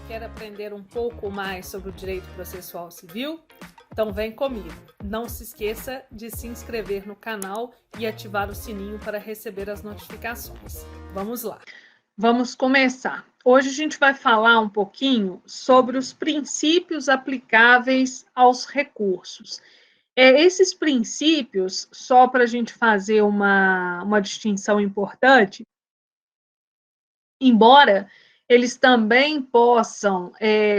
Quer aprender um pouco mais sobre o direito processual civil? Então vem comigo. Não se esqueça de se inscrever no canal e ativar o sininho para receber as notificações. Vamos lá. Vamos começar. Hoje a gente vai falar um pouquinho sobre os princípios aplicáveis aos recursos. Esses princípios, só para a gente fazer uma distinção importante, embora eles também possam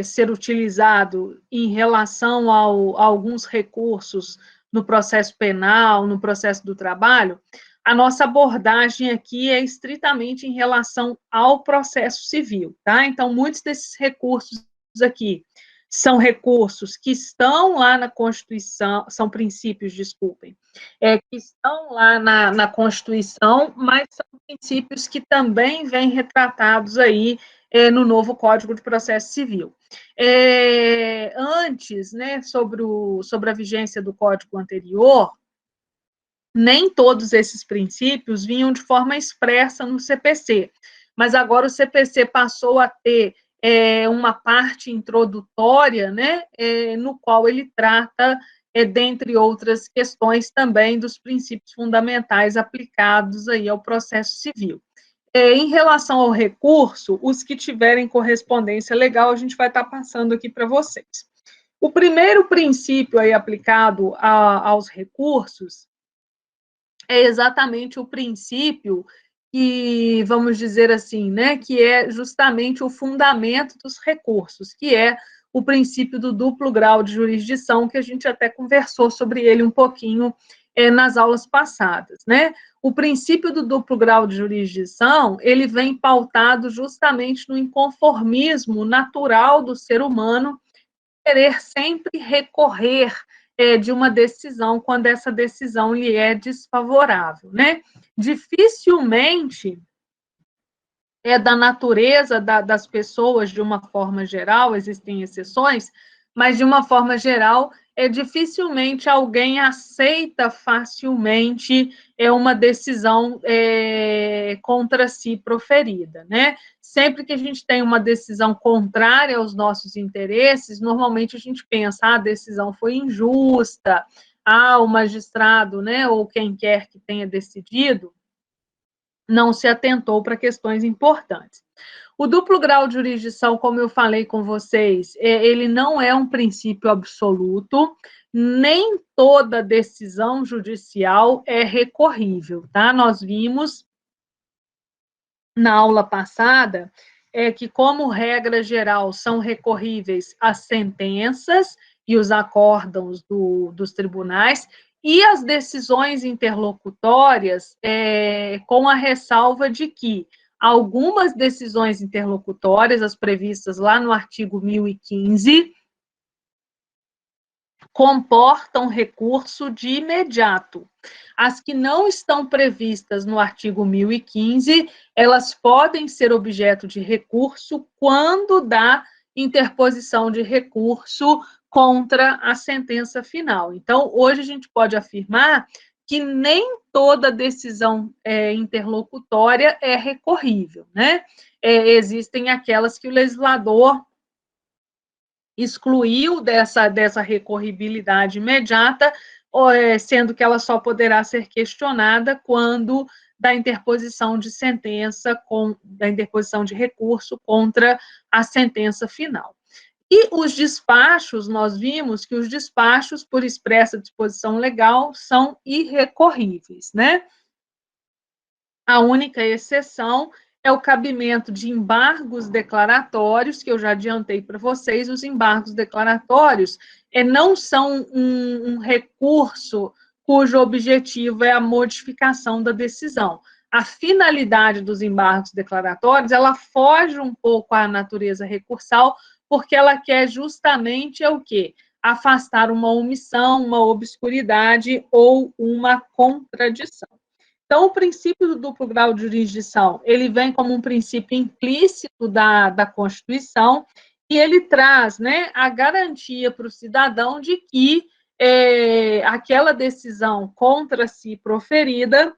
ser utilizados em relação a alguns recursos no processo penal, no processo do trabalho, a nossa abordagem aqui é estritamente em relação ao processo civil, tá? Então, muitos desses recursos aqui são recursos que estão lá na Constituição, são princípios, desculpem, que estão lá na Constituição, mas são princípios que também vêm retratados aí no novo Código de Processo Civil. Antes, né, sobre a vigência do Código anterior, nem todos esses princípios vinham de forma expressa no CPC, mas agora o CPC passou a ter uma parte introdutória, né, no qual ele trata, dentre outras questões, também dos princípios fundamentais aplicados aí ao processo civil. Em relação ao recurso, os que tiverem correspondência legal, a gente vai estar passando aqui para vocês. O primeiro princípio aí aplicado aos recursos é exatamente o princípio que, vamos dizer assim, né, que é justamente o fundamento dos recursos, que é o princípio do duplo grau de jurisdição, que a gente até conversou sobre ele um pouquinho nas aulas passadas, né? O princípio do duplo grau de jurisdição, ele vem pautado justamente no inconformismo natural do ser humano, querer sempre recorrer de uma decisão quando essa decisão lhe é desfavorável, né? Dificilmente é da natureza das pessoas, de uma forma geral, existem exceções, mas de uma forma geral, dificilmente alguém aceita facilmente uma decisão contra si proferida, né? Sempre que a gente tem uma decisão contrária aos nossos interesses, normalmente a gente pensa, a decisão foi injusta, o magistrado, né, ou quem quer que tenha decidido, não se atentou para questões importantes. O duplo grau de jurisdição, como eu falei com vocês, ele não é um princípio absoluto, nem toda decisão judicial é recorrível, tá? Nós vimos na aula passada que, como regra geral, são recorríveis as sentenças e os acórdãos dos tribunais, e as decisões interlocutórias, com a ressalva de que algumas decisões interlocutórias, as previstas lá no artigo 1015, comportam recurso de imediato. As que não estão previstas no artigo 1015, elas podem ser objeto de recurso quando da interposição de recurso contra a sentença final. Então, hoje a gente pode afirmar que nem toda decisão interlocutória é recorrível, né? Existem aquelas que o legislador excluiu dessa recorribilidade imediata, sendo que ela só poderá ser questionada quando da interposição de sentença, da interposição de recurso contra a sentença final. E os despachos, nós vimos que os despachos, por expressa disposição legal, são irrecorríveis, né? A única exceção é o cabimento de embargos declaratórios, que eu já adiantei para vocês. Os embargos declaratórios não são um recurso cujo objetivo é a modificação da decisão. A finalidade dos embargos declaratórios, ela foge um pouco à natureza recursal, porque ela quer justamente o quê? Afastar uma omissão, uma obscuridade ou uma contradição. Então, o princípio do duplo grau de jurisdição, ele vem como um princípio implícito da Constituição, e ele traz, né, a garantia para o cidadão de que aquela decisão contra si proferida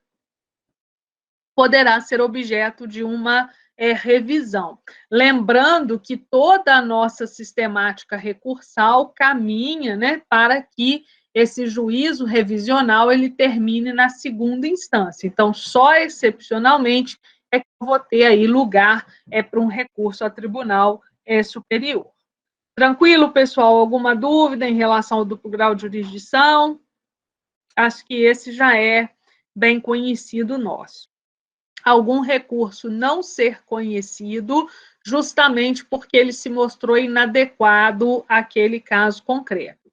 poderá ser objeto de uma revisão. Lembrando que toda a nossa sistemática recursal caminha, né, para que esse juízo revisional ele termine na segunda instância. Então, só excepcionalmente é que eu vou ter aí lugar para um recurso a tribunal superior. Tranquilo, pessoal? Alguma dúvida em relação ao duplo grau de jurisdição? Acho que esse já é bem conhecido nosso. Algum recurso não ser conhecido, justamente porque ele se mostrou inadequado àquele caso concreto.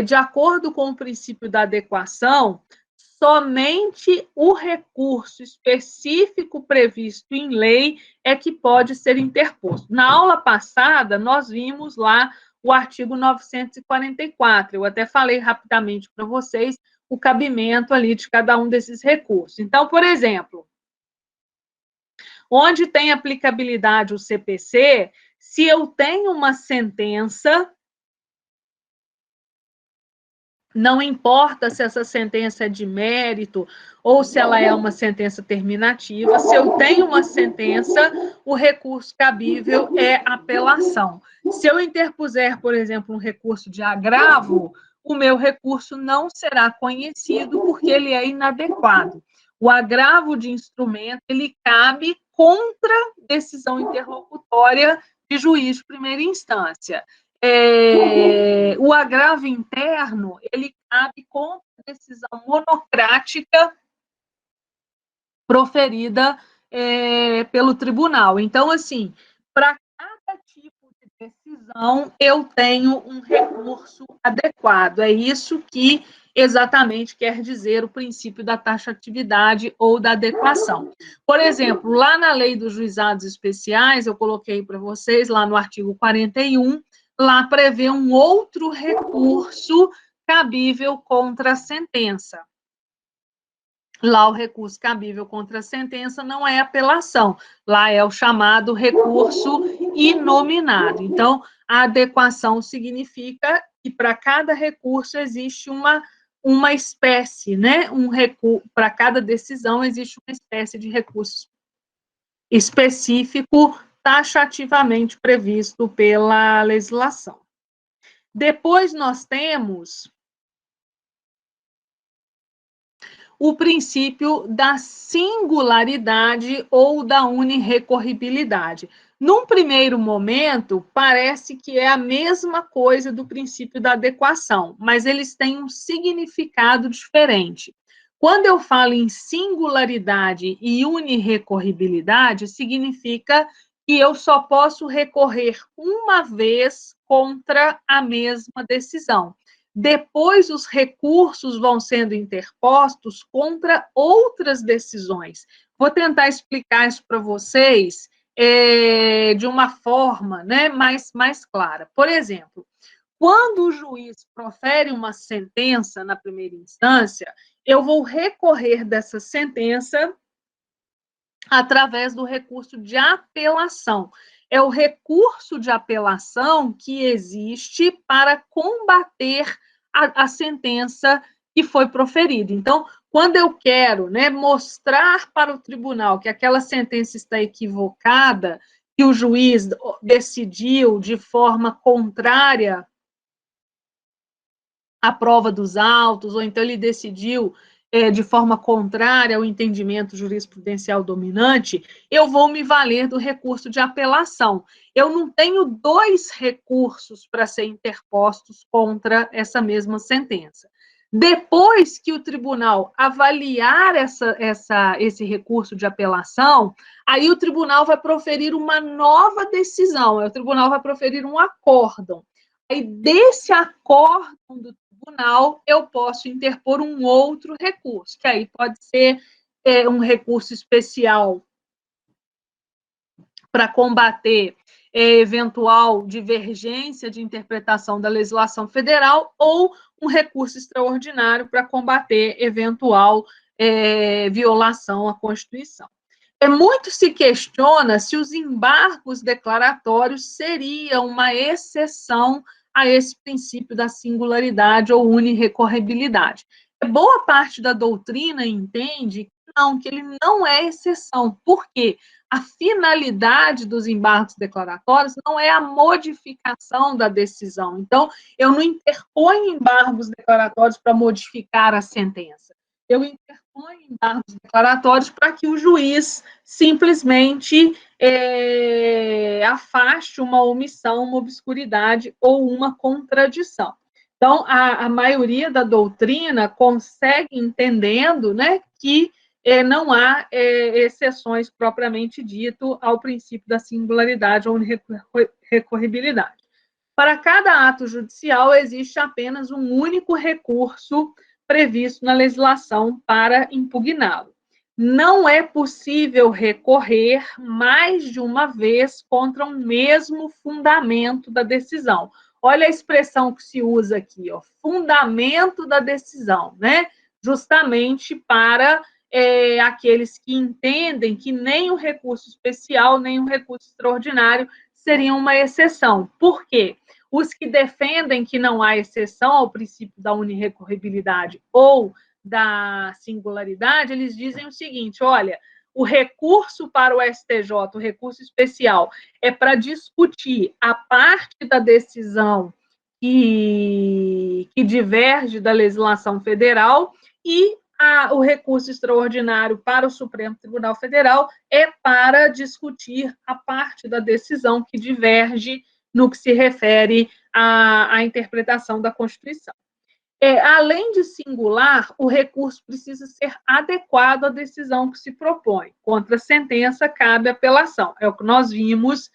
De acordo com o princípio da adequação, somente o recurso específico previsto em lei é que pode ser interposto. Na aula passada, nós vimos lá o artigo 944. Eu até falei rapidamente para vocês o cabimento ali de cada um desses recursos. Então, por exemplo, onde tem aplicabilidade o CPC, se eu tenho uma sentença, não importa se essa sentença é de mérito ou se ela é uma sentença terminativa, se eu tenho uma sentença, o recurso cabível é apelação. Se eu interpuser, por exemplo, um recurso de agravo, o meu recurso não será conhecido porque ele é inadequado. O agravo de instrumento, ele cabe contra decisão interlocutória de juiz de primeira instância. O agravo interno, ele cabe contra decisão monocrática proferida pelo tribunal. Então, assim, para cada tipo de decisão, eu tenho um recurso adequado. É isso que exatamente quer dizer o princípio da taxatividade ou da adequação. Por exemplo, lá na lei dos juizados especiais, eu coloquei para vocês, lá no artigo 41, lá prevê um outro recurso cabível contra a sentença. Lá o recurso cabível contra a sentença não é apelação, lá é o chamado recurso inominado. Então, a adequação significa que para cada recurso existe uma espécie, né? Para cada decisão existe uma espécie de recurso específico taxativamente previsto pela legislação. Depois nós temos o princípio da singularidade ou da unirrecorribilidade. Num primeiro momento, parece que é a mesma coisa do princípio da adequação, mas eles têm um significado diferente. Quando eu falo em singularidade e unirrecorribilidade, significa que eu só posso recorrer uma vez contra a mesma decisão. Depois, os recursos vão sendo interpostos contra outras decisões. Vou tentar explicar isso para vocês de uma forma, né, mais clara. Por exemplo, quando o juiz profere uma sentença na primeira instância, eu vou recorrer dessa sentença através do recurso de apelação. É o recurso de apelação que existe para combater a sentença que foi proferida. Então, quando eu quero, né, mostrar para o tribunal que aquela sentença está equivocada, que o juiz decidiu de forma contrária à prova dos autos, ou então ele decidiu de forma contrária ao entendimento jurisprudencial dominante, eu vou me valer do recurso de apelação. Eu não tenho dois recursos para ser interpostos contra essa mesma sentença. Depois que o tribunal avaliar esse recurso de apelação, aí o tribunal vai proferir uma nova decisão, o tribunal vai proferir um acórdão. Aí, desse acórdão do tribunal, eu posso interpor um outro recurso, que aí pode ser um recurso especial para combater eventual divergência de interpretação da legislação federal ou um recurso extraordinário para combater eventual violação à Constituição. Muito se questiona se os embargos declaratórios seriam uma exceção a esse princípio da singularidade ou unirrecorribilidade. Boa parte da doutrina entende que ele não é exceção. Por quê? A finalidade dos embargos declaratórios não é a modificação da decisão. Então, eu não interponho embargos declaratórios para modificar a sentença. Eu interponho embargos declaratórios para que o juiz simplesmente afaste uma omissão, uma obscuridade ou uma contradição. Então, a maioria da doutrina consegue entendendo, né, que não há exceções propriamente dito ao princípio da singularidade ou recorribilidade. Para cada ato judicial, existe apenas um único recurso previsto na legislação para impugná-lo. Não é possível recorrer mais de uma vez contra um mesmo fundamento da decisão. Olha a expressão que se usa aqui, ó, fundamento da decisão, né? Justamente para aqueles que entendem que nem o recurso especial, nem o recurso extraordinário seriam uma exceção. Por quê? Os que defendem que não há exceção ao princípio da unirrecorribilidade ou da singularidade, eles dizem o seguinte, olha, o recurso para o STJ, o recurso especial, é para discutir a parte da decisão que diverge da legislação federal e o recurso extraordinário para o Supremo Tribunal Federal é para discutir a parte da decisão que diverge no que se refere à interpretação da Constituição. Além de singular, o recurso precisa ser adequado à decisão que se propõe. Contra a sentença, cabe apelação. É o que nós vimos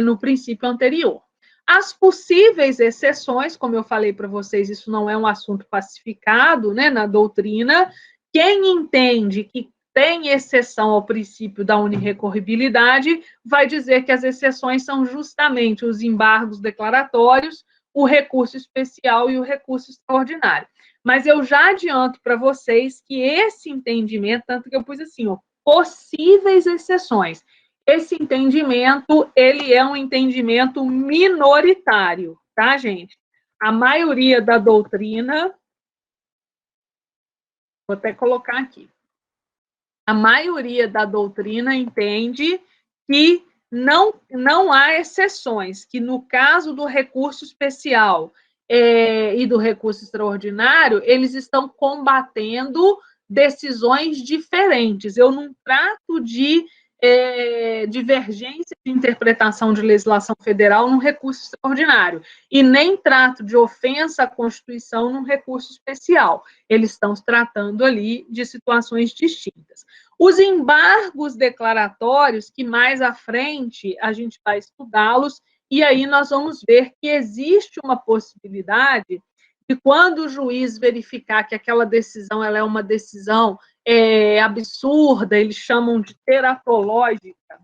no princípio anterior. As possíveis exceções, como eu falei para vocês, isso não é um assunto pacificado, né, na doutrina. Quem entende que tem exceção ao princípio da unirrecorribilidade vai dizer que as exceções são justamente os embargos declaratórios, o recurso especial e o recurso extraordinário. Mas eu já adianto para vocês que esse entendimento, tanto que eu pus assim, ó, possíveis exceções, esse entendimento, ele é um entendimento minoritário, tá, gente? A maioria da doutrina, vou até colocar aqui, a maioria da doutrina entende que não há exceções, que no caso do recurso especial e do recurso extraordinário, eles estão combatendo decisões diferentes. Eu não trato de divergência de interpretação de legislação federal num recurso extraordinário, e nem trato de ofensa à Constituição num recurso especial. Eles estão tratando ali de situações distintas. Os embargos declaratórios, que mais à frente a gente vai estudá-los, e aí nós vamos ver que existe uma possibilidade de, quando o juiz verificar que aquela decisão ela é uma decisão absurda, eles chamam de teratológica,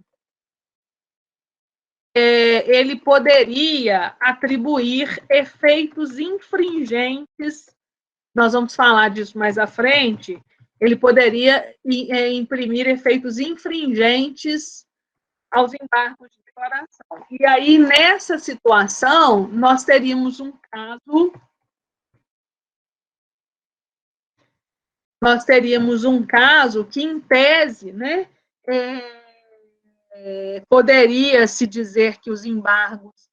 ele poderia atribuir efeitos infringentes, nós vamos falar disso mais à frente, ele poderia imprimir efeitos infringentes aos embargos de declaração. E aí, nessa situação, nós teríamos um caso que, em tese, né, poderia se dizer que os embargos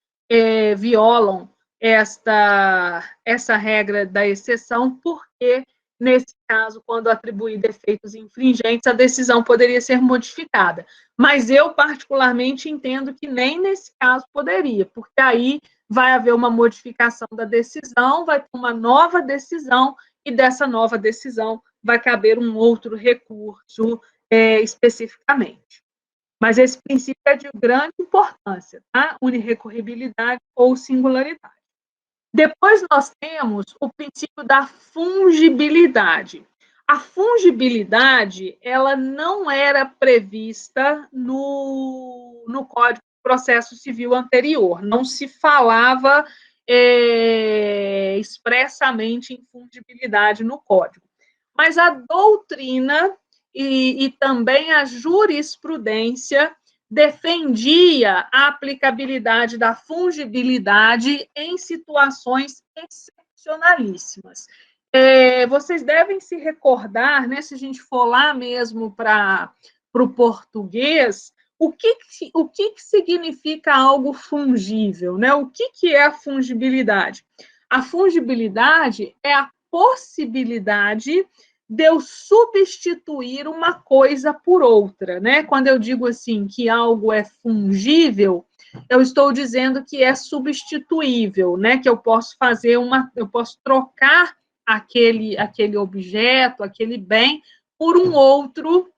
violam essa regra da exceção, porque, nesse caso, quando atribuir defeitos infringentes, a decisão poderia ser modificada. Mas eu, particularmente, entendo que nem nesse caso poderia, porque aí vai haver uma modificação da decisão, vai ter uma nova decisão, e dessa nova decisão vai caber um outro recurso especificamente. Mas esse princípio é de grande importância, tá? Unirrecorribilidade ou singularidade. Depois nós temos o princípio da fungibilidade. A fungibilidade, ela não era prevista no Código de Processo Civil anterior, não se falava expressamente em fungibilidade no Código. Mas a doutrina e também a jurisprudência defendia a aplicabilidade da fungibilidade em situações excepcionalíssimas. Vocês devem se recordar, né, se a gente for lá mesmo para o português, o que significa algo fungível, né? O que é a fungibilidade? A fungibilidade é a possibilidade de eu substituir uma coisa por outra, né? Quando eu digo assim que algo é fungível, eu estou dizendo que é substituível, né? Que eu posso eu posso trocar aquele objeto, aquele bem por um outro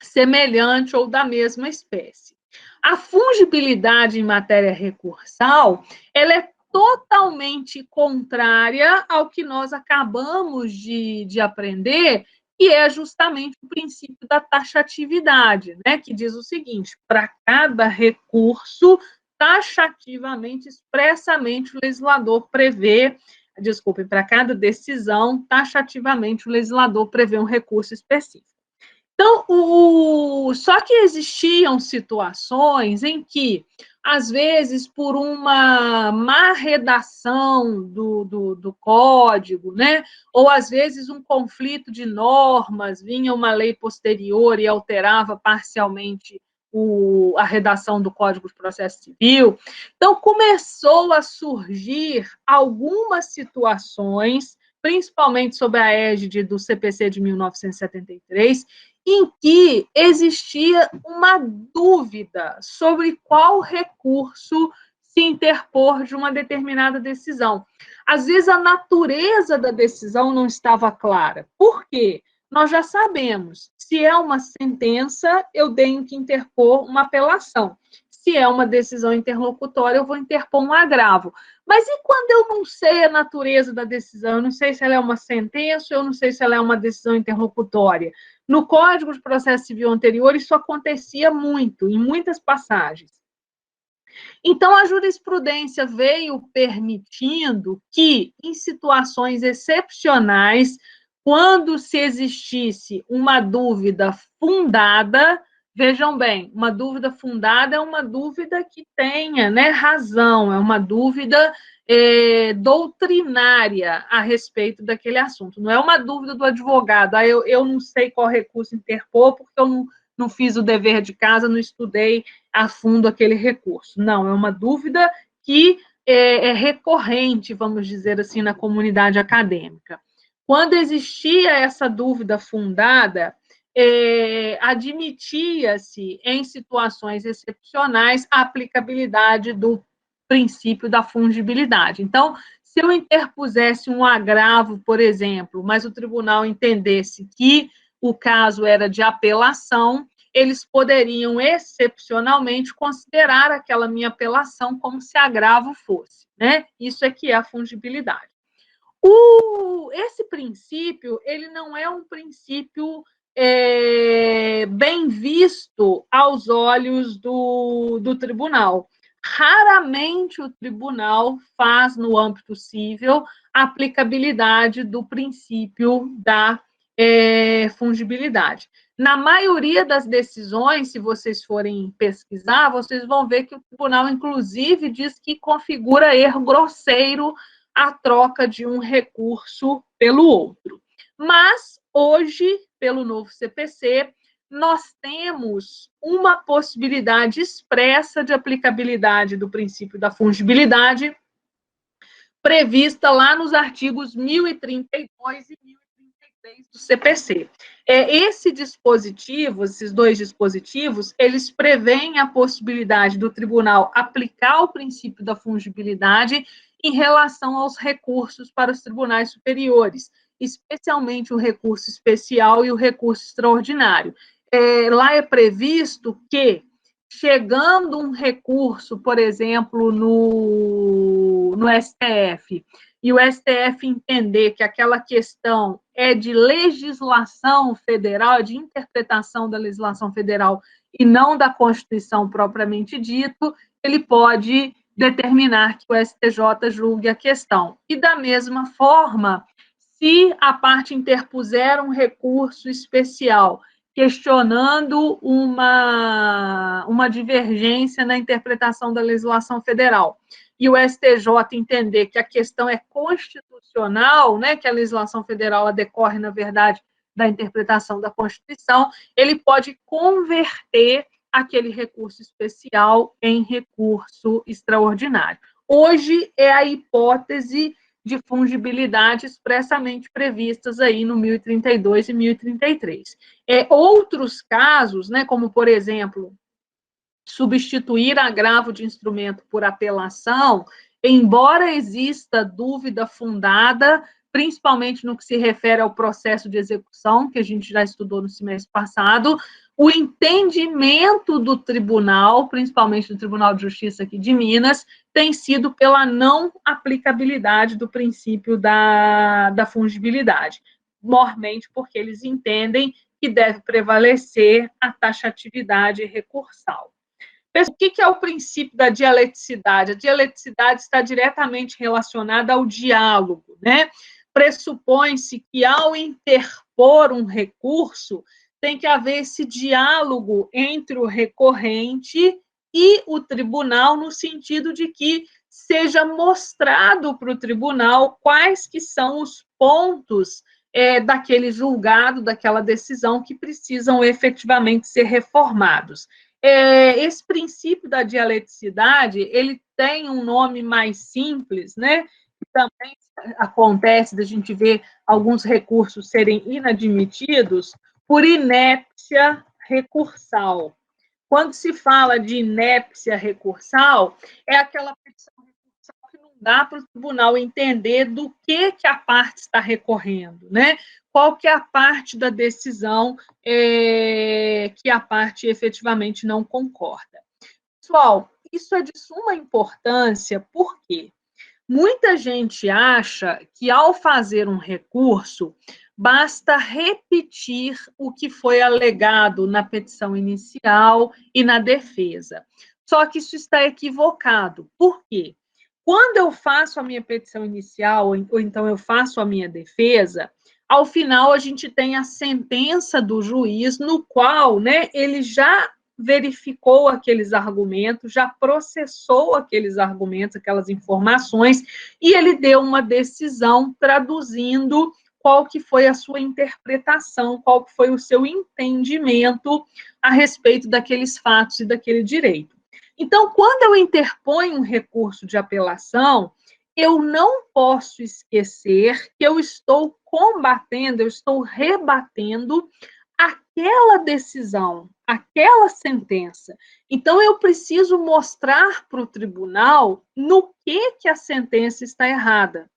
semelhante ou da mesma espécie. A fungibilidade em matéria recursal, ela é totalmente contrária ao que nós acabamos de aprender, que é justamente o princípio da taxatividade, né? Que diz o seguinte: para cada recurso, taxativamente, expressamente, o legislador prevê, desculpe, para cada decisão, taxativamente, o legislador prevê um recurso específico. Então, só que existiam situações em que, às vezes, por uma má redação do código, né? Ou às vezes um conflito de normas, vinha uma lei posterior e alterava parcialmente a redação do Código de Processo Civil. Então, começou a surgir algumas situações, principalmente sob a égide do CPC de 1973, em que existia uma dúvida sobre qual recurso se interpor de uma determinada decisão. Às vezes, a natureza da decisão não estava clara. Por quê? Nós já sabemos, se é uma sentença, eu tenho que interpor uma apelação. Se é uma decisão interlocutória, eu vou interpor um agravo. Mas e quando eu não sei a natureza da decisão? Eu não sei se ela é uma sentença, eu não sei se ela é uma decisão interlocutória. No Código de Processo Civil anterior, isso acontecia muito, em muitas passagens. Então, a jurisprudência veio permitindo que, em situações excepcionais, quando se existisse uma dúvida fundada, vejam bem, uma dúvida fundada é uma dúvida que tenha, né, razão, é uma dúvida doutrinária a respeito daquele assunto. Não é uma dúvida do advogado, eu não sei qual recurso interpor, porque eu não fiz o dever de casa, não estudei a fundo aquele recurso. Não, é uma dúvida que é recorrente, vamos dizer assim, na comunidade acadêmica. Quando existia essa dúvida fundada, admitia-se, em situações excepcionais, a aplicabilidade do princípio da fungibilidade. Então, se eu interpusesse um agravo, por exemplo, mas o tribunal entendesse que o caso era de apelação, eles poderiam, excepcionalmente, considerar aquela minha apelação como se agravo fosse, né? Isso é que é a fungibilidade. Esse princípio, ele não é um princípio bem visto aos olhos do tribunal. Raramente o tribunal faz, no âmbito civil, a aplicabilidade do princípio da fungibilidade. Na maioria das decisões, se vocês forem pesquisar, vocês vão ver que o tribunal, inclusive, diz que configura erro grosseiro a troca de um recurso pelo outro. Mas, hoje, pelo novo CPC, nós temos uma possibilidade expressa de aplicabilidade do princípio da fungibilidade, prevista lá nos artigos 1032 e 1033 do CPC. Esse dispositivo, esses dois dispositivos, eles prevêem a possibilidade do tribunal aplicar o princípio da fungibilidade em relação aos recursos para os tribunais superiores, especialmente o recurso especial e o recurso extraordinário. Lá é previsto que, chegando um recurso, por exemplo, no STF, e o STF entender que aquela questão é de legislação federal, de interpretação da legislação federal e não da Constituição propriamente dito, ele pode determinar que o STJ julgue a questão. E, da mesma forma, se a parte interpuser um recurso especial questionando uma divergência na interpretação da legislação federal, e o STJ entender que a questão é constitucional, né, que a legislação federal decorre, na verdade, da interpretação da Constituição, ele pode converter aquele recurso especial em recurso extraordinário. Hoje é a hipótese de fungibilidade expressamente previstas aí no 1032 e 1033. Outros casos, né, como, por exemplo, substituir agravo de instrumento por apelação, embora exista dúvida fundada, principalmente no que se refere ao processo de execução, que a gente já estudou no semestre passado, o entendimento do tribunal, principalmente do Tribunal de Justiça aqui de Minas, tem sido pela não aplicabilidade do princípio da fungibilidade, mormente porque eles entendem que deve prevalecer a taxatividade recursal. O que é o princípio da dialeticidade? A dialeticidade está diretamente relacionada ao diálogo, né? Pressupõe-se que, ao interpor um recurso, tem que haver esse diálogo entre o recorrente e o tribunal, no sentido de que seja mostrado para o tribunal quais que são os pontos daquele julgado, daquela decisão, que precisam efetivamente ser reformados. Esse princípio da dialeticidade, ele tem um nome mais simples, né? Também acontece da gente ver alguns recursos serem inadmitidos por inépcia recursal. Quando se fala de inépcia recursal, é aquela petição recursal que não dá para o tribunal entender do que a parte está recorrendo, né? Qual que é a parte da decisão que a parte efetivamente não concorda. Pessoal, isso é de suma importância, porque muita gente acha que, ao fazer um recurso, basta repetir o que foi alegado na petição inicial e na defesa. Só que isso está equivocado. Por quê? Quando eu faço a minha petição inicial, ou então eu faço a minha defesa, ao final a gente tem a sentença do juiz, no qual, né, ele já verificou aqueles argumentos, já processou aqueles argumentos, aquelas informações, e ele deu uma decisão traduzindo qual que foi a sua interpretação, qual que foi o seu entendimento a respeito daqueles fatos e daquele direito. Então, quando eu interponho um recurso de apelação, eu não posso esquecer que eu estou combatendo, eu estou rebatendo aquela decisão, aquela sentença. Então, eu preciso mostrar para o tribunal no que a sentença está errada.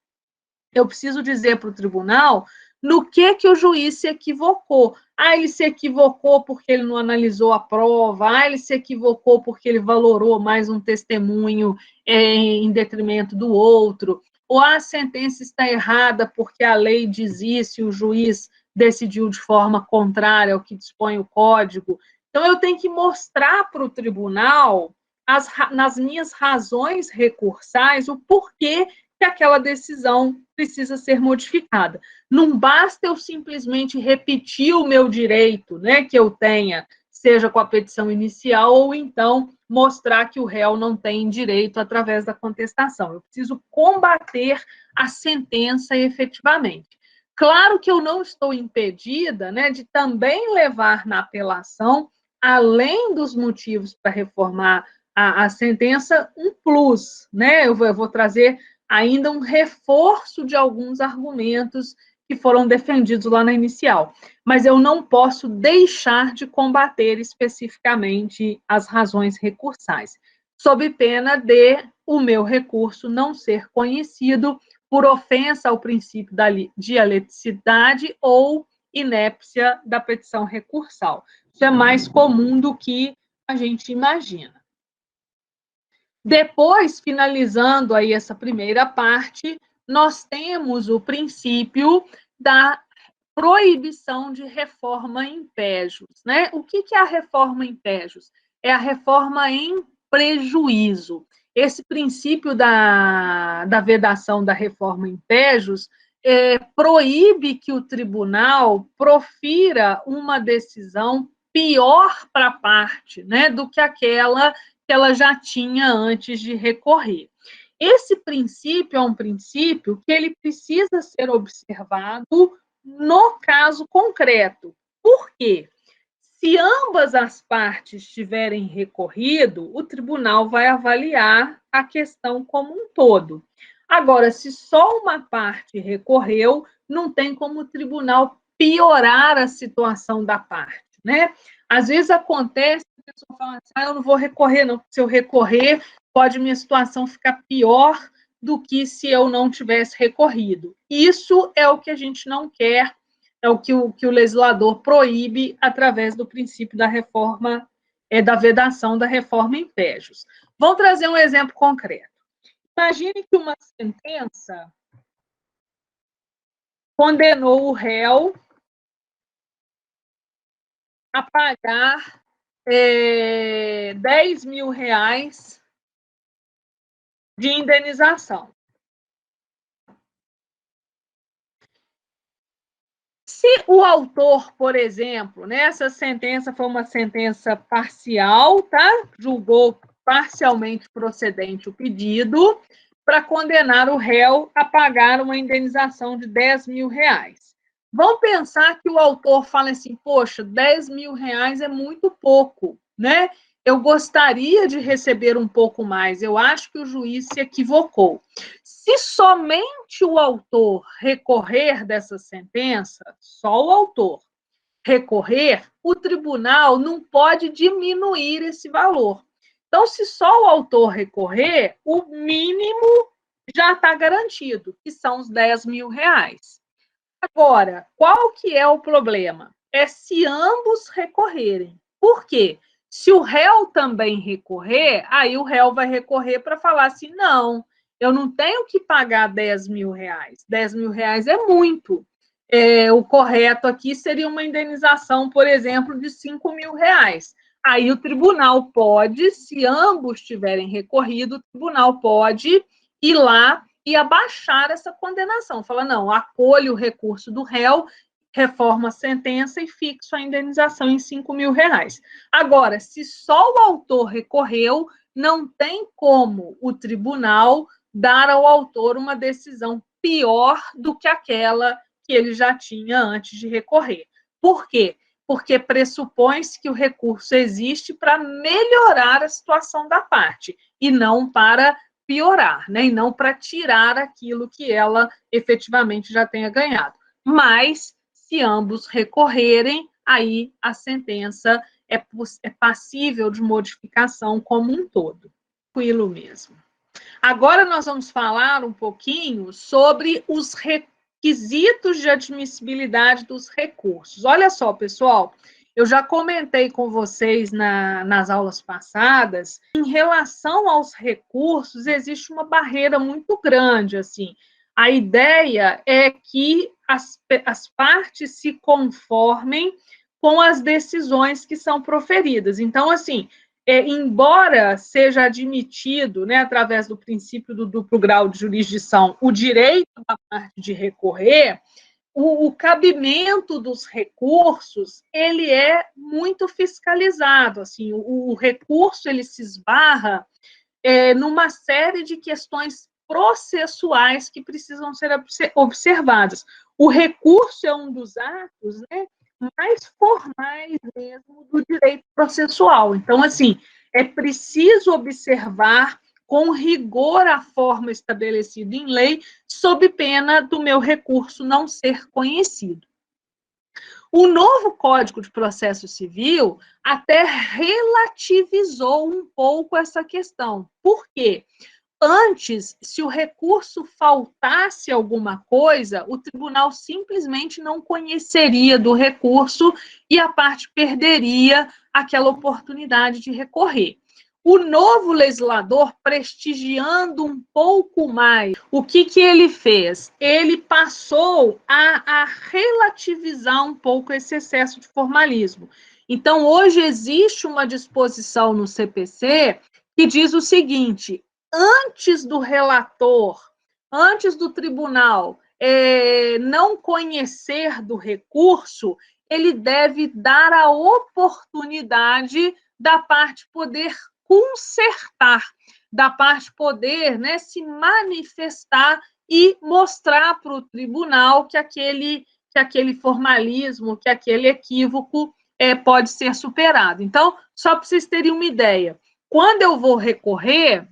Eu preciso dizer para o tribunal no que o juiz se equivocou. Ele se equivocou porque ele não analisou a prova, ele se equivocou porque ele valorou mais um testemunho em detrimento do outro, ou a sentença está errada porque a lei diz isso e o juiz decidiu de forma contrária ao que dispõe o código. Então, eu tenho que mostrar para o tribunal, nas minhas razões recursais, o porquê que aquela decisão precisa ser modificada. Não basta eu simplesmente repetir o meu direito, né, que eu tenha, seja com a petição inicial, ou então mostrar que o réu não tem direito através da contestação. Eu preciso combater a sentença efetivamente. Claro que eu não estou impedida, né, de também levar na apelação, além dos motivos para reformar a sentença, um plus, né? Eu vou trazer ainda um reforço de alguns argumentos que foram defendidos lá na inicial. Mas eu não posso deixar de combater especificamente as razões recursais, sob pena de o meu recurso não ser conhecido por ofensa ao princípio da dialeticidade ou inépcia da petição recursal. Isso é mais comum do que a gente imagina. Depois, finalizando aí essa primeira parte, nós temos o princípio da proibição de reforma em pejus, né? O que é a reforma em pejus? É a reforma em prejuízo. Esse princípio da vedação da reforma em pejus proíbe que o tribunal profira uma decisão pior para a parte, né, do que aquela que ela já tinha antes de recorrer. Esse princípio é um princípio que ele precisa ser observado no caso concreto. Por quê? Se ambas as partes tiverem recorrido, o tribunal vai avaliar a questão como um todo. Agora, se só uma parte recorreu, não tem como o tribunal piorar a situação da parte, né? Às vezes acontece, a pessoa fala assim, eu não vou recorrer, não, se eu recorrer, pode minha situação ficar pior do que se eu não tivesse recorrido. Isso é o que a gente não quer, é o que o legislador proíbe através do princípio da reforma, da vedação da reforma em PEJOS. Vamos trazer um exemplo concreto. Imagine que uma sentença condenou o réu a pagar 10 mil reais de indenização. Se o autor, por exemplo, né, essa sentença foi uma sentença parcial, tá? Julgou parcialmente procedente o pedido para condenar o réu a pagar uma indenização de 10 mil reais. Vamos pensar que o autor fala assim, poxa, 10 mil reais é muito pouco, né? Eu gostaria de receber um pouco mais, eu acho que o juiz se equivocou. Se somente o autor recorrer dessa sentença, só o autor recorrer, o tribunal não pode diminuir esse valor. Então, se só o autor recorrer, o mínimo já está garantido, que são os 10 mil reais. Agora, qual que é o problema? É se ambos recorrerem. Por quê? Se o réu também recorrer, aí o réu vai recorrer para falar assim, não, eu não tenho que pagar 10 mil reais. 10 mil reais é muito. O correto aqui seria uma indenização, por exemplo, de 5 mil reais. Aí o tribunal pode, se ambos tiverem recorrido, o tribunal pode ir lá e abaixar essa condenação. Fala, não, acolho o recurso do réu, reforma a sentença e fixo a indenização em 5 mil reais. Agora, se só o autor recorreu, não tem como o tribunal dar ao autor uma decisão pior do que aquela que ele já tinha antes de recorrer. Por quê? Porque pressupõe-se que o recurso existe para melhorar a situação da parte e não para piorar, né? E não para tirar aquilo que ela efetivamente já tenha ganhado. Mas, se ambos recorrerem, aí a sentença é passível de modificação como um todo. Tranquilo mesmo. Agora nós vamos falar um pouquinho sobre os requisitos de admissibilidade dos recursos. Olha só, pessoal, eu já comentei com vocês nas aulas passadas, em relação aos recursos, existe uma barreira muito grande, assim. A ideia é que as partes se conformem com as decisões que são proferidas. Então, assim, embora seja admitido, né, através do princípio do duplo grau de jurisdição, o direito da parte de recorrer, o cabimento dos recursos, ele é muito fiscalizado, assim, o recurso, ele se esbarra numa série de questões processuais que precisam ser observadas. O recurso é um dos atos, né, mais formais mesmo do direito processual. Então, assim, é preciso observar com rigor a forma estabelecida em lei, sob pena do meu recurso não ser conhecido. O novo Código de Processo Civil até relativizou um pouco essa questão. Por quê? Antes, se o recurso faltasse alguma coisa, o tribunal simplesmente não conheceria do recurso e a parte perderia aquela oportunidade de recorrer. O novo legislador, prestigiando um pouco mais, o que ele fez? Ele passou a relativizar um pouco esse excesso de formalismo. Então, hoje existe uma disposição no CPC que diz o seguinte: antes do relator, antes do tribunal não conhecer do recurso, ele deve dar a oportunidade da parte poder consertar, da parte poder, né, se manifestar e mostrar para o tribunal que aquele formalismo, que aquele equívoco pode ser superado. Então, só para vocês terem uma ideia, quando eu vou recorrer,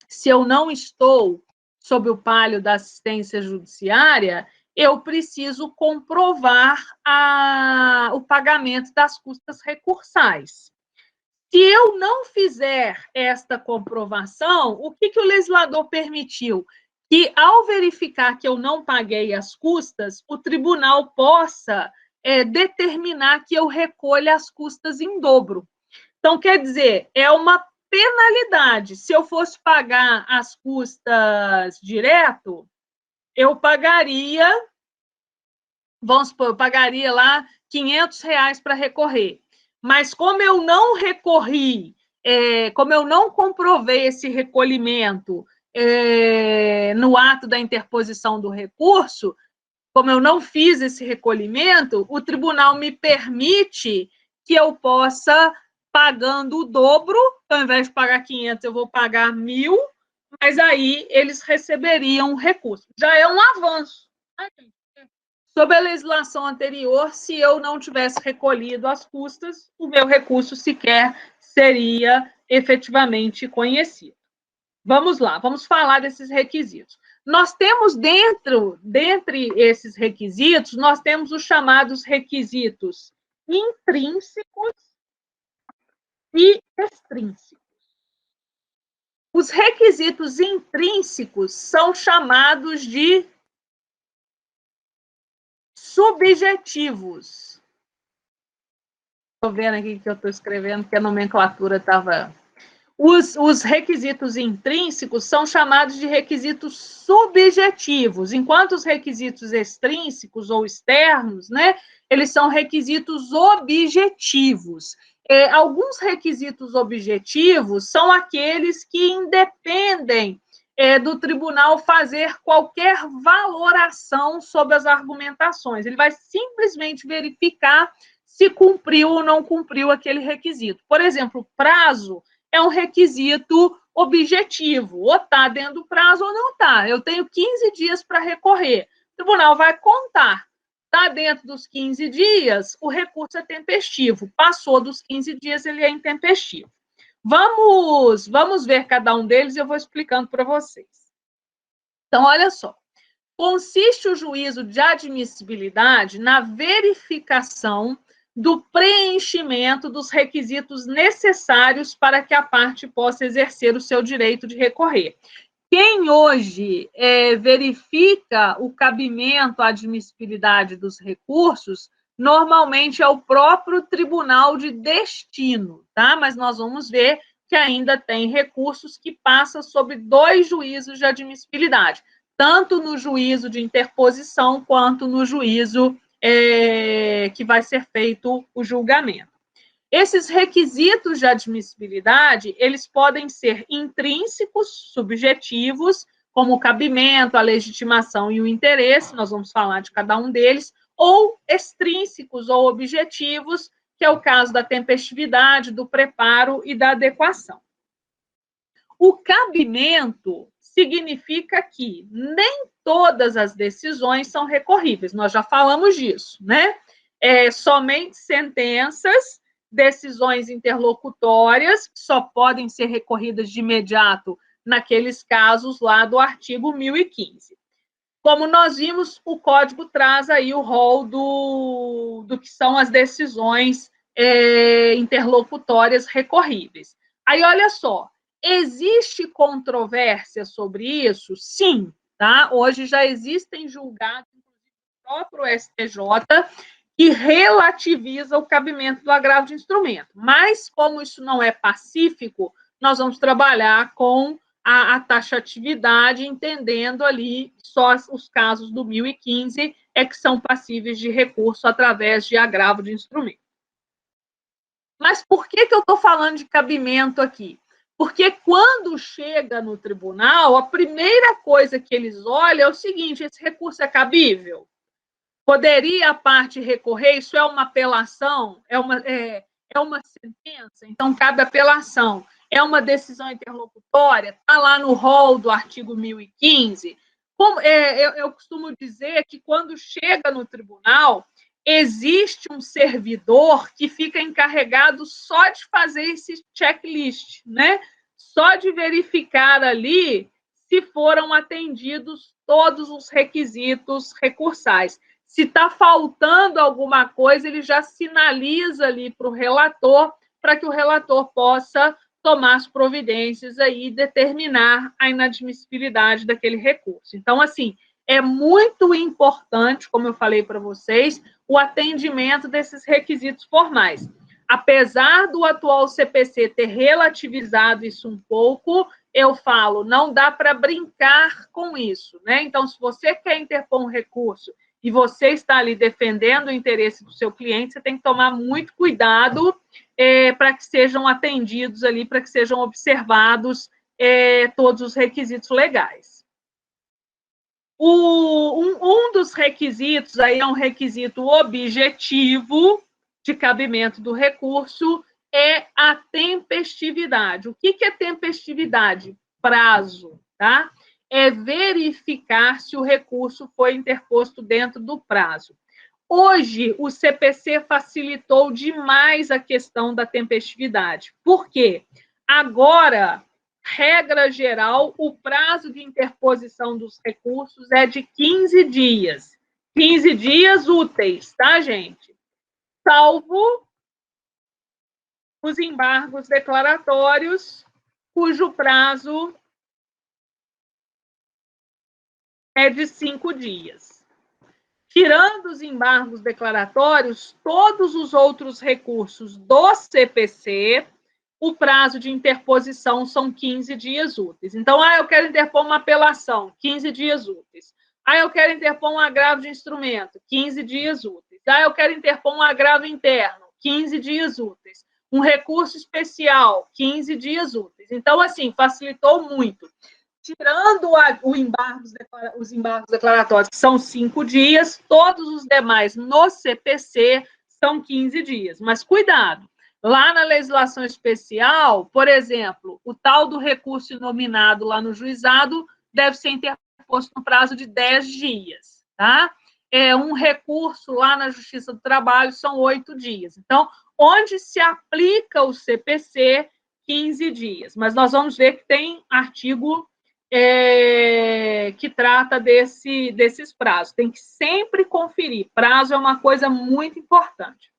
se eu não estou sob o palio da assistência judiciária, eu preciso comprovar o pagamento das custas recursais. Se eu não fizer esta comprovação, o que o legislador permitiu? Que, ao verificar que eu não paguei as custas, o tribunal possa determinar que eu recolha as custas em dobro. Então, quer dizer, é uma penalidade. Se eu fosse pagar as custas direto, eu pagaria, vamos supor, eu pagaria lá R$500 para recorrer. Mas como eu não recorri, como eu não comprovei esse recolhimento no ato da interposição do recurso, como eu não fiz esse recolhimento, o tribunal me permite que eu possa, pagando o dobro, ao invés de pagar 500, eu vou pagar 1.000, mas aí eles receberiam recurso. Já é um avanço. Sob a legislação anterior, se eu não tivesse recolhido as custas, o meu recurso sequer seria efetivamente conhecido. Vamos lá, vamos falar desses requisitos. Nós temos dentre esses requisitos, nós temos os chamados requisitos intrínsecos e extrínsecos. Os requisitos intrínsecos são chamados de subjetivos. Estou vendo aqui que eu estou escrevendo, que a nomenclatura estava... Os requisitos intrínsecos são chamados de requisitos subjetivos, enquanto os requisitos extrínsecos ou externos, né, eles são requisitos objetivos. Alguns requisitos objetivos são aqueles que independem do tribunal fazer qualquer valoração sobre as argumentações. Ele vai simplesmente verificar se cumpriu ou não cumpriu aquele requisito. Por exemplo, prazo é um requisito objetivo, ou está dentro do prazo ou não está. Eu tenho 15 dias para recorrer. O tribunal vai contar. Está dentro dos 15 dias, o recurso é tempestivo. Passou dos 15 dias, ele é intempestivo. Vamos ver cada um deles e eu vou explicando para vocês. Então, olha só. Consiste o juízo de admissibilidade na verificação do preenchimento dos requisitos necessários para que a parte possa exercer o seu direito de recorrer. Quem hoje verifica o cabimento, a admissibilidade dos recursos, normalmente é o próprio Tribunal de Destino, tá? Mas nós vamos ver que ainda tem recursos que passam sobre 2 juízos de admissibilidade, tanto no juízo de interposição quanto no juízo que vai ser feito o julgamento. Esses requisitos de admissibilidade, eles podem ser intrínsecos, subjetivos, como o cabimento, a legitimação e o interesse, nós vamos falar de cada um deles, ou extrínsecos ou objetivos, que é o caso da tempestividade, do preparo e da adequação. O cabimento significa que nem todas as decisões são recorríveis, nós já falamos disso, né? Somente sentenças, decisões interlocutórias, só podem ser recorridas de imediato naqueles casos lá do artigo 1015. Como nós vimos, o Código traz aí o rol do que são as decisões interlocutórias recorríveis. Aí, olha só, existe controvérsia sobre isso? Sim, tá? Hoje já existem julgados, inclusive o próprio STJ, que relativiza o cabimento do agravo de instrumento. Mas, como isso não é pacífico, nós vamos trabalhar com a taxatividade, entendendo ali só os casos do 1015 que são passíveis de recurso através de agravo de instrumento. Mas por que eu estou falando de cabimento aqui? Porque quando chega no tribunal, a primeira coisa que eles olham é o seguinte: esse recurso é cabível? Poderia a parte recorrer? Isso é uma apelação? É uma sentença? Então, cabe apelação. É uma decisão interlocutória? Está lá no rol do artigo 1015. Eu costumo dizer que, quando chega no tribunal, existe um servidor que fica encarregado só de fazer esse checklist, né? Só de verificar ali se foram atendidos todos os requisitos recursais. Se está faltando alguma coisa, ele já sinaliza ali para o relator, para que o relator possa tomar as providências aí e determinar a inadmissibilidade daquele recurso. Então, assim, é muito importante, como eu falei para vocês, o atendimento desses requisitos formais. Apesar do atual CPC ter relativizado isso um pouco, eu falo, não dá para brincar com isso, né? Então, se você quer interpor um recurso e você está ali defendendo o interesse do seu cliente, você tem que tomar muito cuidado para que sejam atendidos ali, para que sejam observados todos os requisitos legais. Um dos requisitos aí é um requisito objetivo de cabimento do recurso, é a tempestividade. O que é tempestividade? Prazo, tá? É verificar se o recurso foi interposto dentro do prazo. Hoje, o CPC facilitou demais a questão da tempestividade. Por quê? Agora, regra geral, o prazo de interposição dos recursos é de 15 dias. 15 dias úteis, tá, gente? Salvo os embargos declaratórios, cujo prazo é de 5 dias. Tirando os embargos declaratórios, todos os outros recursos do CPC, o prazo de interposição são 15 dias úteis. Então, eu quero interpor uma apelação, 15 dias úteis. Eu quero interpor um agravo de instrumento, 15 dias úteis. Eu quero interpor um agravo interno, 15 dias úteis. Um recurso especial, 15 dias úteis. Então, assim, facilitou muito. Tirando os embargos declaratórios, que são 5 dias, todos os demais no CPC são 15 dias. Mas cuidado, lá na legislação especial, por exemplo, o tal do recurso inominado lá no juizado deve ser interposto no prazo de 10 dias, tá? Um recurso lá na Justiça do Trabalho são 8 dias. Então, onde se aplica o CPC, 15 dias. Mas nós vamos ver que tem artigo que trata desses prazos. Tem que sempre conferir. Prazo é uma coisa muito importante.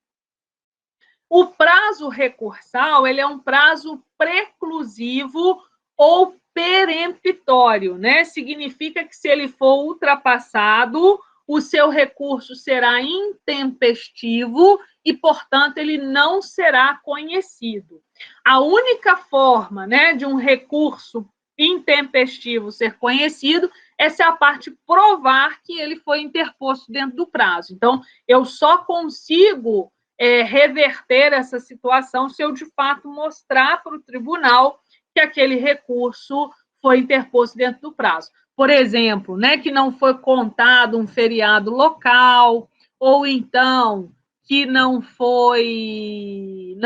O prazo recursal, ele é um prazo preclusivo ou peremptório, né? Significa que se ele for ultrapassado, o seu recurso será intempestivo e, portanto, ele não será conhecido. A única forma, né, de um recurso intempestivo ser conhecido é se a parte provar que ele foi interposto dentro do prazo. Então, eu só consigo reverter essa situação se eu, de fato, mostrar para o tribunal que aquele recurso foi interposto dentro do prazo. Por exemplo, né, que não foi contado um feriado local, ou então que não foi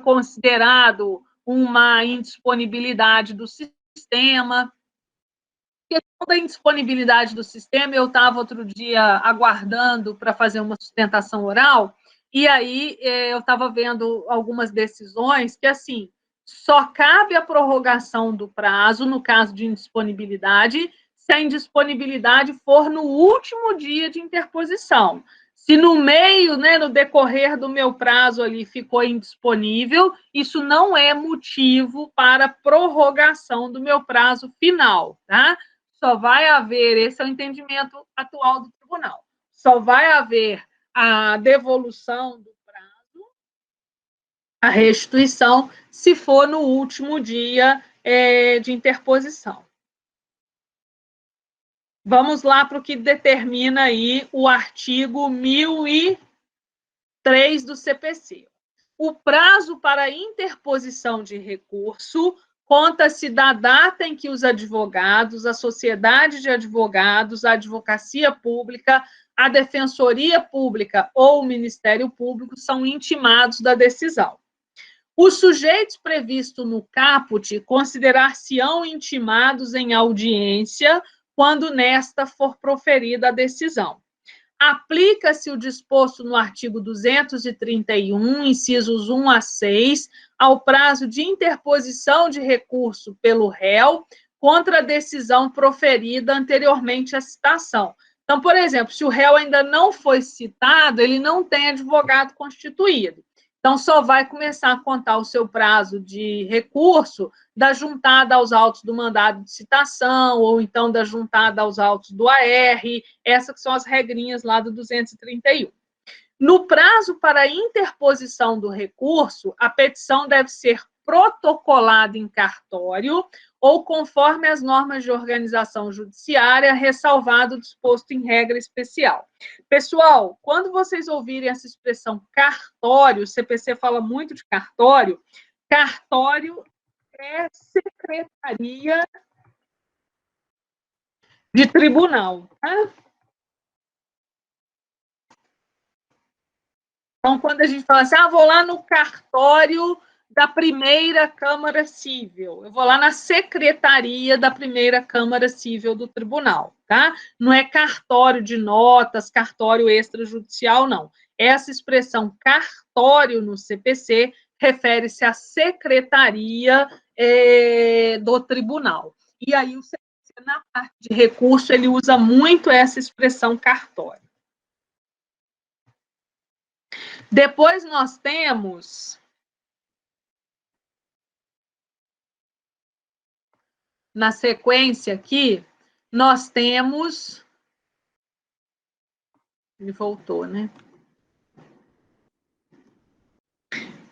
considerado uma indisponibilidade do sistema. A questão da indisponibilidade do sistema, eu estava outro dia aguardando para fazer uma sustentação oral, e aí eu estava vendo algumas decisões que, assim, só cabe a prorrogação do prazo, no caso de indisponibilidade, se a indisponibilidade for no último dia de interposição. Se no meio, né, no decorrer do meu prazo ali ficou indisponível, isso não é motivo para prorrogação do meu prazo final, tá? Só vai haver, esse é o entendimento atual do tribunal, só vai haver a devolução do prazo, a restituição, se for no último dia de interposição. Vamos lá para o que determina aí o artigo 1003 do CPC. O prazo para interposição de recurso conta-se da data em que os advogados, a sociedade de advogados, a advocacia pública, a defensoria pública ou o Ministério Público são intimados da decisão. Os sujeitos previstos no caput considerar-se-ão intimados em audiência quando nesta for proferida a decisão. aplica-se o disposto no artigo 231, incisos 1 a 6, ao prazo de interposição de recurso pelo réu contra a decisão proferida anteriormente à citação. Então, por exemplo, se o réu ainda não foi citado, ele não tem advogado constituído. Então, só vai começar a contar o seu prazo de recurso da juntada aos autos do mandado de citação, ou então da juntada aos autos do AR, essas que são as regrinhas lá do 231. No prazo para interposição do recurso, a petição deve ser protocolada em cartório ou conforme as normas de organização judiciária, ressalvado o disposto em regra especial. Pessoal, quando vocês ouvirem essa expressão cartório, o CPC fala muito de cartório, cartório é secretaria de tribunal, tá? Então, quando a gente fala assim, vou lá no cartório da primeira Câmara Civil, eu vou lá na secretaria da primeira Câmara Civil do tribunal, tá? Não é cartório de notas, cartório extrajudicial, não. Essa expressão cartório no CPC refere-se à secretaria do tribunal. E aí o CPC, na parte de recurso, ele usa muito essa expressão cartório. Depois nós temos, na sequência aqui, nós temos, ele voltou, né?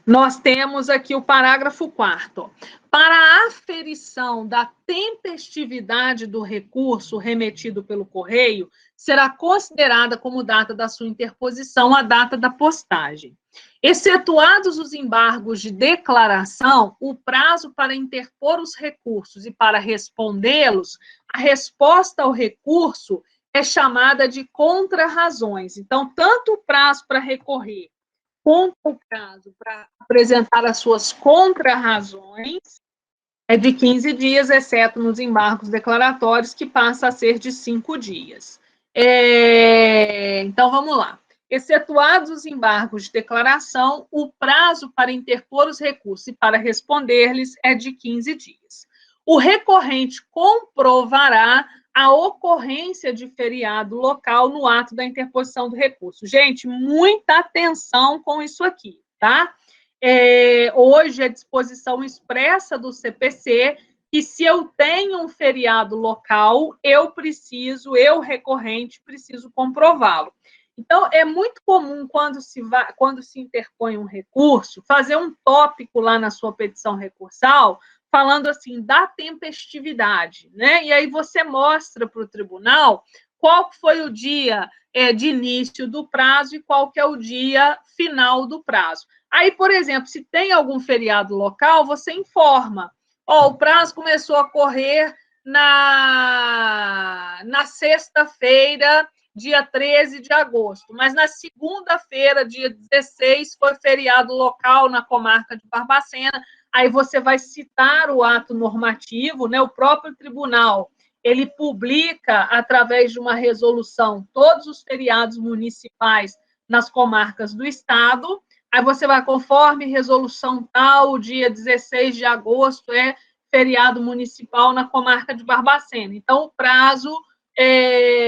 Nós temos aqui o parágrafo 4º. Para a aferição da tempestividade do recurso remetido pelo correio, será considerada como data da sua interposição a data da postagem. Excetuados os embargos de declaração, o prazo para interpor os recursos e para respondê-los, a resposta ao recurso é chamada de contrarrazões. Então, tanto o prazo para recorrer quanto o prazo para apresentar as suas contrarrazões é de 15 dias, exceto nos embargos declaratórios, que passa a ser de 5 dias. Então, vamos lá. Excetuados os embargos de declaração, o prazo para interpor os recursos e para responder-lhes é de 15 dias. O recorrente comprovará a ocorrência de feriado local no ato da interposição do recurso. Gente, muita atenção com isso aqui, tá? Hoje, a disposição expressa do CPC que se eu tenho um feriado local, eu recorrente, preciso comprová-lo. Então, é muito comum, quando se interpõe um recurso, fazer um tópico lá na sua petição recursal, falando assim, da tempestividade, né? E aí você mostra para o tribunal qual foi o dia de início do prazo e qual que é o dia final do prazo. Aí, por exemplo, se tem algum feriado local, você informa. O prazo começou a correr na sexta-feira, dia 13 de agosto, mas na segunda-feira, dia 16, foi feriado local na comarca de Barbacena. Aí você vai citar o ato normativo, né? O próprio tribunal, ele publica, através de uma resolução, todos os feriados municipais nas comarcas do estado. Aí você vai, conforme resolução tal, dia 16 de agosto é feriado municipal na comarca de Barbacena. Então, o prazo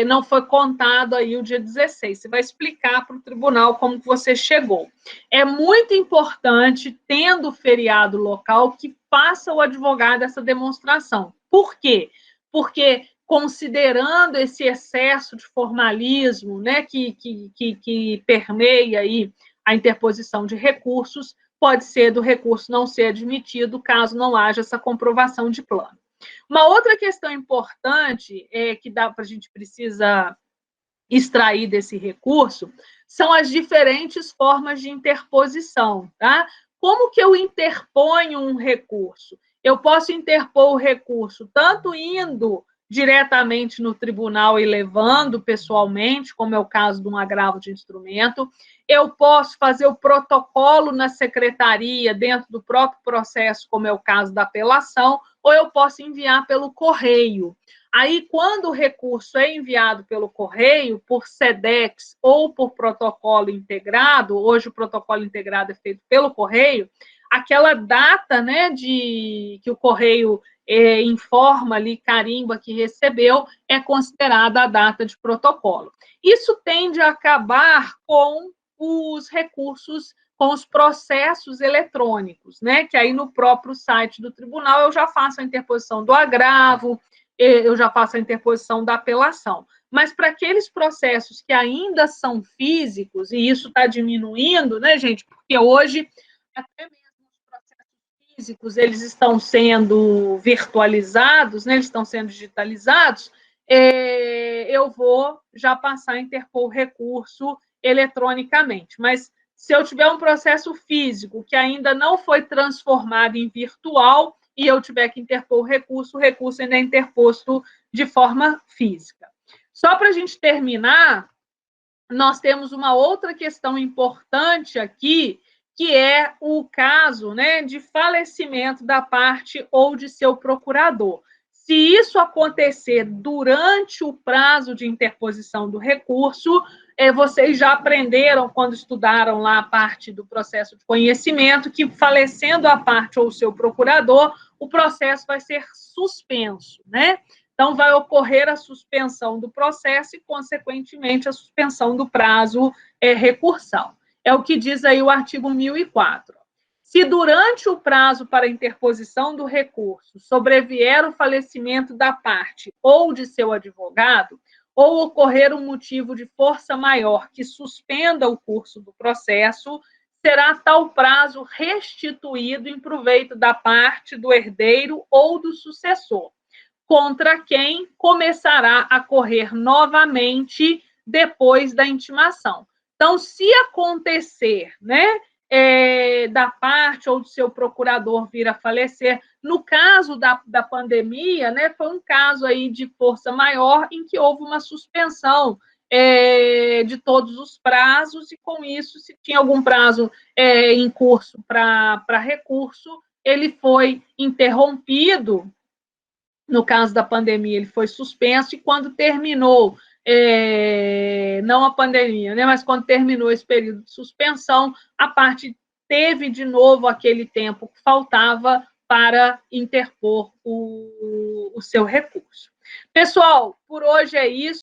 não foi contado aí o dia 16. Você vai explicar para o tribunal como que você chegou. É muito importante, tendo feriado local, que faça o advogado essa demonstração. Por quê? Porque, considerando esse excesso de formalismo, né, que permeia aí a interposição de recursos, pode ser do recurso não ser admitido caso não haja essa comprovação de plano. Uma outra questão importante que a gente precisa extrair desse recurso são as diferentes formas de interposição, tá? Como que eu interponho um recurso? Eu posso interpor o recurso tanto indo diretamente no tribunal e levando pessoalmente, como é o caso de um agravo de instrumento. Eu posso fazer o protocolo na secretaria, dentro do próprio processo, como é o caso da apelação, ou eu posso enviar pelo correio. Aí, quando o recurso é enviado pelo correio, por SEDEX ou por protocolo integrado, hoje o protocolo integrado é feito pelo correio, aquela data, né, que o correio informa ali, carimba que recebeu, é considerada a data de protocolo. Isso tende a acabar com os recursos, com os processos eletrônicos, né? Que aí no próprio site do tribunal eu já faço a interposição do agravo, eu já faço a interposição da apelação. Mas para aqueles processos que ainda são físicos, e isso está diminuindo, né, gente? Porque hoje, até mesmo os processos físicos, eles estão sendo virtualizados, né, eles estão sendo digitalizados, eu vou já passar a interpor o recurso eletronicamente. Mas se eu tiver um processo físico que ainda não foi transformado em virtual e eu tiver que interpor o recurso ainda é interposto de forma física. Só para a gente terminar, nós temos uma outra questão importante aqui, que é o caso, né, de falecimento da parte ou de seu procurador. Se isso acontecer durante o prazo de interposição do recurso, vocês já aprenderam, quando estudaram lá a parte do processo de conhecimento, que falecendo a parte ou o seu procurador, o processo vai ser suspenso, né? Então, vai ocorrer a suspensão do processo e, consequentemente, a suspensão do prazo recursal. É o que diz aí o artigo 1004. Se durante o prazo para interposição do recurso sobrevier o falecimento da parte ou de seu advogado, ou ocorrer um motivo de força maior que suspenda o curso do processo, será tal prazo restituído em proveito da parte, do herdeiro ou do sucessor, contra quem começará a correr novamente depois da intimação. Então, se acontecer, né, da parte ou do seu procurador vir a falecer, no caso da pandemia, né, foi um caso aí de força maior em que houve uma suspensão de todos os prazos, e com isso, se tinha algum prazo em curso para recurso, ele foi interrompido. No caso da pandemia, ele foi suspenso, e quando terminou, não a pandemia, né, mas quando terminou esse período de suspensão, a parte teve de novo aquele tempo que faltava para interpor o seu recurso. Pessoal, por hoje é isso.